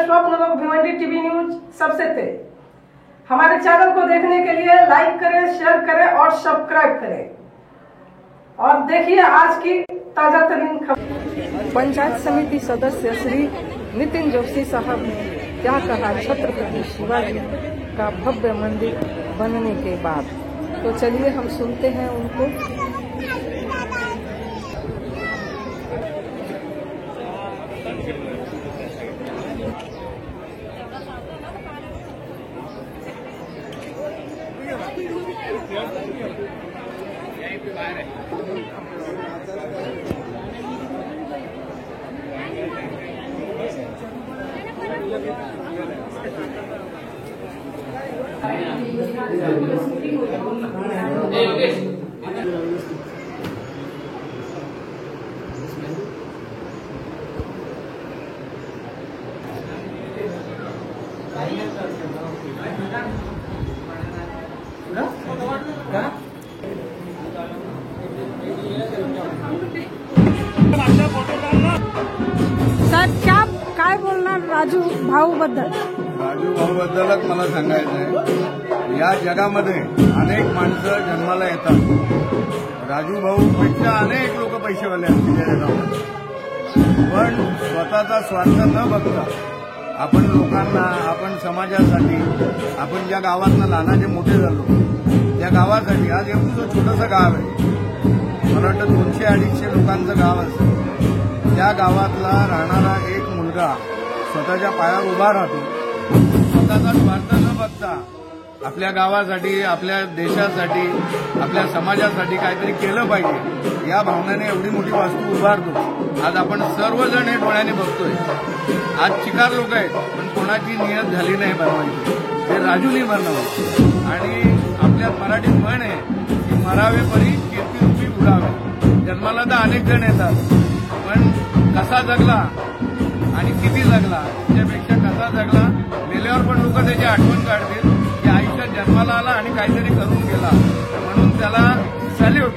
स्वप्न लोक Bhiwandi TV news सबसे तेज। हमारे चैनल को देखने के लिए लाइक करें, शेयर करें और सब्सक्राइब करें और देखिए आज की ताजा तरीन खबर। पंचायत समिति सदस्य श्री नितिन जोशी साहब ने क्या कहा छत्रपति शिवाजी का भव्य मंदिर बनने के बाद, तो चलिए हम सुनते हैं उनको। सर काय बोलणार राजू भाऊ बद्दल? राजू भाऊ बद्दलच मला सांगायचं आहे, या जगामध्ये अनेक माणसं जन्माला येतात। राजू भाऊ पेक्षा अनेक लोक पैसेवाले असतील या जगामध्ये, पण स्वतःचा स्वार्थ न बघता आपण लोकांना, आपण समाजासाठी, आपण ज्या गावातनं लहानाचे मोठे झालो त्या गावासाठी, आज एवढं छोटंसं गाव आहे, मला वाटतं 200-250 लोकांचं गाव असतं, त्या गावातला राहणारा एक मुलगा स्वतःच्या पायावर उभा राहतो, स्वतःचा स्वार्थ न बघता आपल्या गावासाठी, आपल्या देशासाठी, आपल्या समाजासाठी काहीतरी केलं पाहिजे या भावनेने एवढी मोठी वास्तू उभारतो। आज आपण सर्वजण हे डोळ्याने बघतोय, आज चिकार लोक आहेत पण कोणाची नियत झाली नाही बनवायची, ते राजूनी बनवलं। आणि आपल्या मराठीत म्हण आहे की मरावे परी कीर्ती रूपी उडावे। जन्माला तर अनेक जण येतात, पण कसा जगला आणि किती जगला त्यापेक्षा कसा जगला, मेल्यावर पण लोक त्याची आठवण काढतील की आयुष्यात जन्माला आला आणि काहीतरी करून गेला, म्हणून त्याला सॅल्यूट।